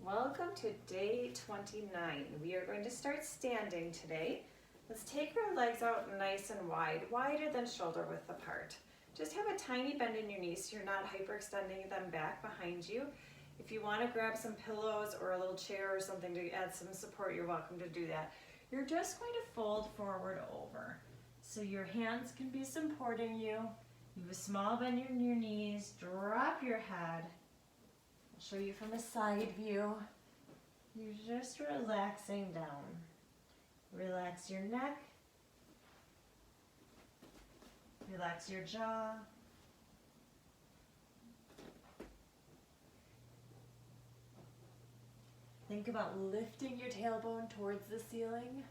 Welcome to day 29. We are going to start standing today. Let's take our legs out nice and wide, wider than shoulder width apart. Just have a tiny bend in your knees so you're not hyperextending them back behind you. If you want to grab some pillows or a little chair or something to add some support, you're welcome to do that. You're just going to fold forward over. So your hands can be supporting you. You have a small bend in your knees, drop your head. I'll show you from a side view. You're just relaxing down. Relax your neck. Relax your jaw. Think about lifting your tailbone towards the ceiling.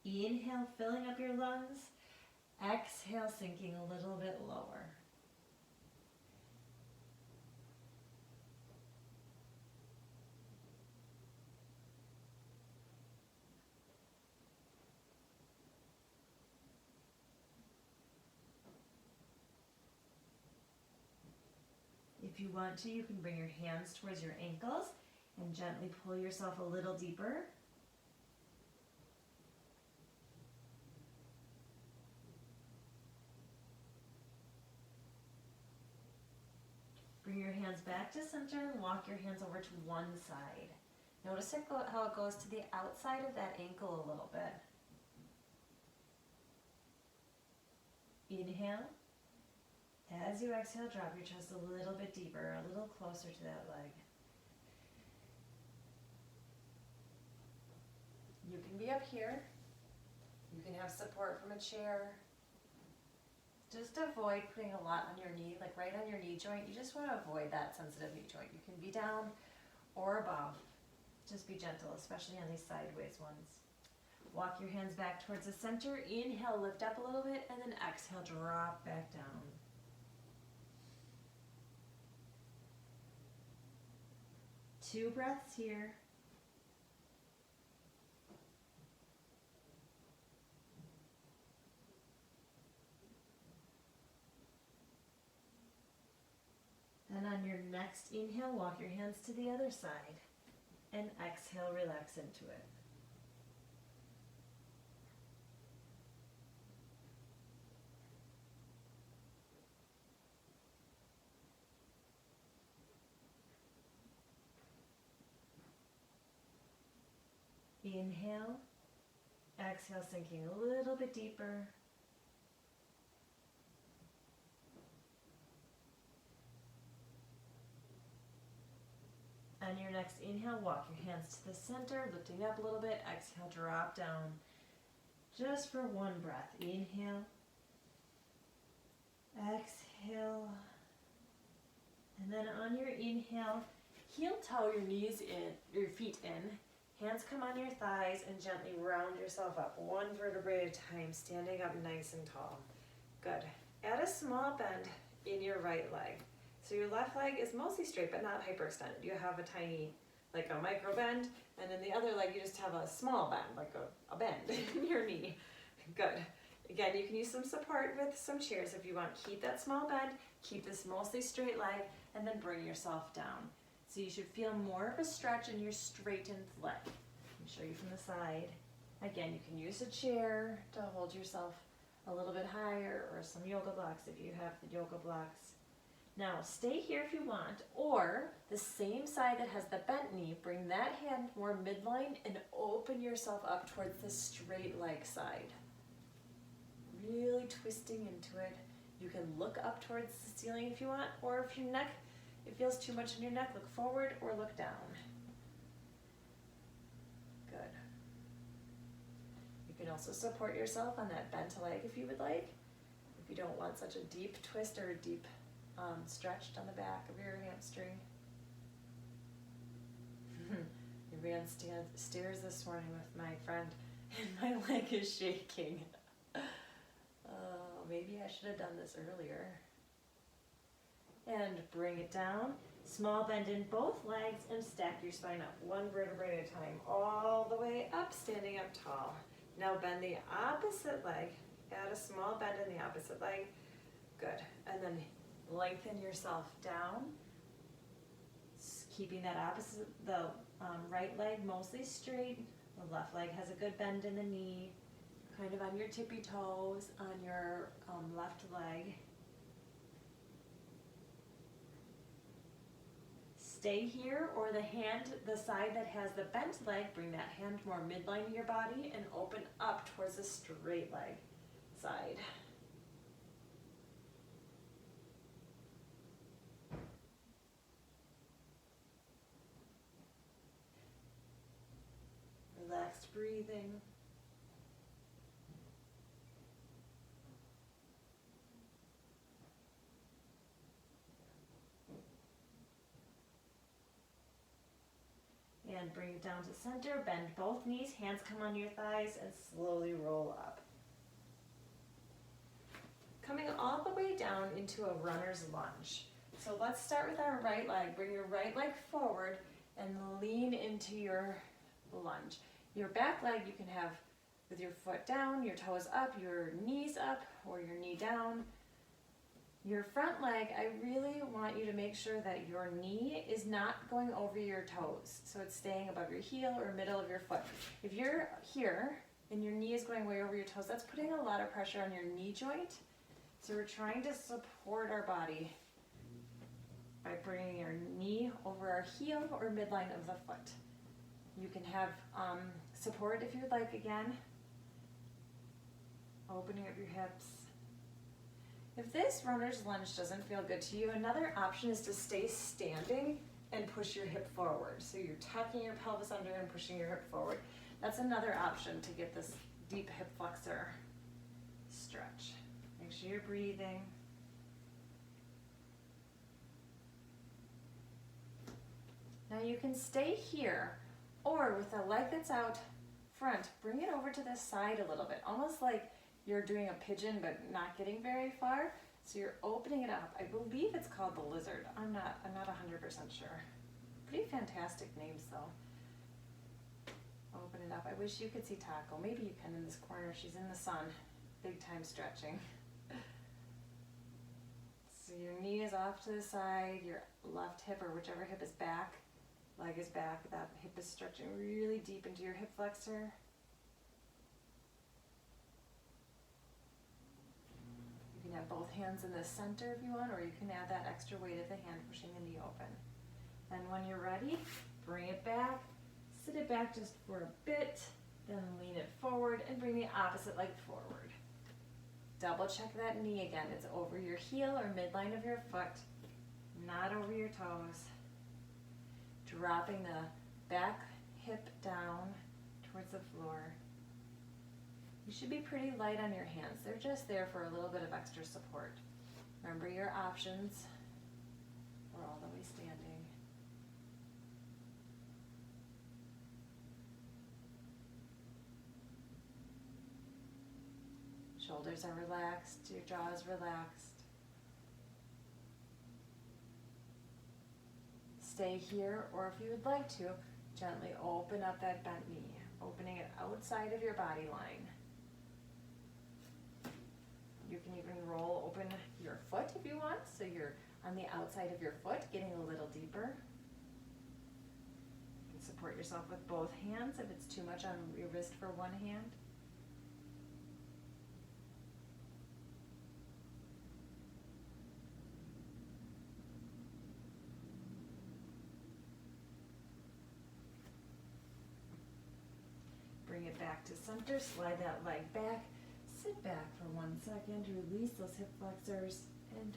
Inhale, filling up your lungs. Exhale, sinking a little bit lower. If you want to, you can bring your hands towards your ankles and gently pull yourself a little deeper. Bring your hands back to center and walk your hands over to one side. Notice how it goes to the outside of that ankle a little bit. Inhale. As you exhale, drop your chest a little bit deeper, a little closer to that leg. You can be up here. You can have support from a chair. Just avoid putting a lot on your knee, like right on your knee joint. You just want to avoid that sensitive knee joint. You can be down or above. Just be gentle, especially on these sideways ones. Walk your hands back towards the center. Inhale, lift up a little bit, and then exhale, drop back down. Two breaths here. Then on your next inhale, walk your hands to the other side. And exhale, relax into it. Inhale, exhale, sinking a little bit deeper. On your next inhale, walk your hands to the center, lifting up a little bit. Exhale, drop down. Just for one breath. Inhale. Exhale. And then on your inhale, heel toe your knees in, your feet in. Hands come on your thighs and gently round yourself up. One vertebrae at a time, standing up nice and tall. Good. Add a small bend in your right leg. So your left leg is mostly straight but not hyperextended. You have a tiny, like a micro bend, and then the other leg you just have a small bend, like a bend in your knee. Good. Again, you can use some support with some chairs if you want. Keep that small bend, keep this mostly straight leg, and then bring yourself down. So you should feel more of a stretch in your straightened leg. Let me show you from the side. Again, you can use a chair to hold yourself a little bit higher, or some yoga blocks if you have the yoga blocks. Now stay here if you want, or the same side that has the bent knee, bring that hand more midline and open yourself up towards the straight leg side. Really twisting into it. You can look up towards the ceiling if you want, or if your neck, it feels too much in your neck, look forward or look down. Good. You can also support yourself on that bent leg if you would like. If you don't want such a deep twist or a deep stretched on the back of your hamstring. I ran stairs this morning with my friend and my leg is shaking. Maybe I should have done this earlier. And bring it down. Small bend in both legs and stack your spine up, one vertebrae at a time, all the way up, standing up tall. Now bend the opposite leg. Add a small bend in the opposite leg. Good. And then lengthen yourself down. Keeping that opposite, the right leg mostly straight. The left leg has a good bend in the knee. Kind of on your tippy toes on your left leg. Stay here, or the side that has the bent leg, bring that hand more midline of your body and open up towards the straight leg side. Relaxed breathing. And bring it down to center, bend both knees, hands come on your thighs, and slowly roll up. Coming all the way down into a runner's lunge. So let's start with our right leg. Bring your right leg forward and lean into your lunge. Your back leg you can have with your foot down, your toes up, your knees up, or your knee down. Your front leg, I really want you to make sure that your knee is not going over your toes. So it's staying above your heel or middle of your foot. If you're here and your knee is going way over your toes, that's putting a lot of pressure on your knee joint. So we're trying to support our body by bringing your knee over our heel or midline of the foot. You can have support if you'd like again. Opening up your hips. If this runner's lunge doesn't feel good to you, another option is to stay standing and push your hip forward. So you're tucking your pelvis under and pushing your hip forward. That's another option to get this deep hip flexor stretch. Make sure you're breathing. Now you can stay here, or with the leg that's out front, bring it over to the side a little bit, almost like you're doing a pigeon but not getting very far. So you're opening it up. I believe it's called the lizard. I'm not 100% sure. Pretty fantastic names though. Open it up. I wish you could see Taco. Maybe you can in this corner. She's in the sun. Big time stretching. So your knee is off to the side, your left hip or whichever hip is back, leg is back, that hip is stretching really deep into your hip flexor. You can have both hands in the center if you want, or you can add that extra weight of the hand pushing the knee open. And when you're ready, bring it back, sit it back just for a bit, then lean it forward and bring the opposite leg forward. Double check that knee again. It's over your heel or midline of your foot, not over your toes. Dropping the back hip down towards the floor. You should be pretty light on your hands. They're just there for a little bit of extra support. Remember your options. We're all the way standing. Shoulders are relaxed, your jaw is relaxed. Stay here, or if you would like to, gently open up that bent knee, opening it outside of your body line. You can even roll open your foot if you want, so you're on the outside of your foot, getting a little deeper. You can support yourself with both hands if it's too much on your wrist for one hand. Bring it back to center, slide that leg back, sit back for 1 second, release those hip flexors, and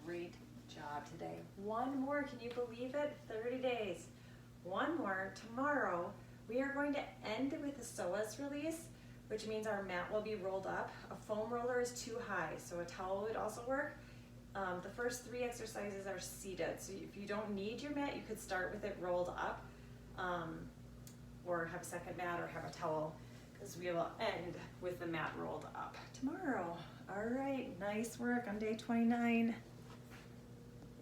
great job today. One more, can you believe it? 30 days. One more. Tomorrow, we are going to end with a psoas release, which means our mat will be rolled up. A foam roller is too high, so a towel would also work. The first 3 exercises are seated, so if you don't need your mat, you could start with it rolled up. Or have a second mat or have a towel, because we will end with the mat rolled up tomorrow. All right, nice work on day 29.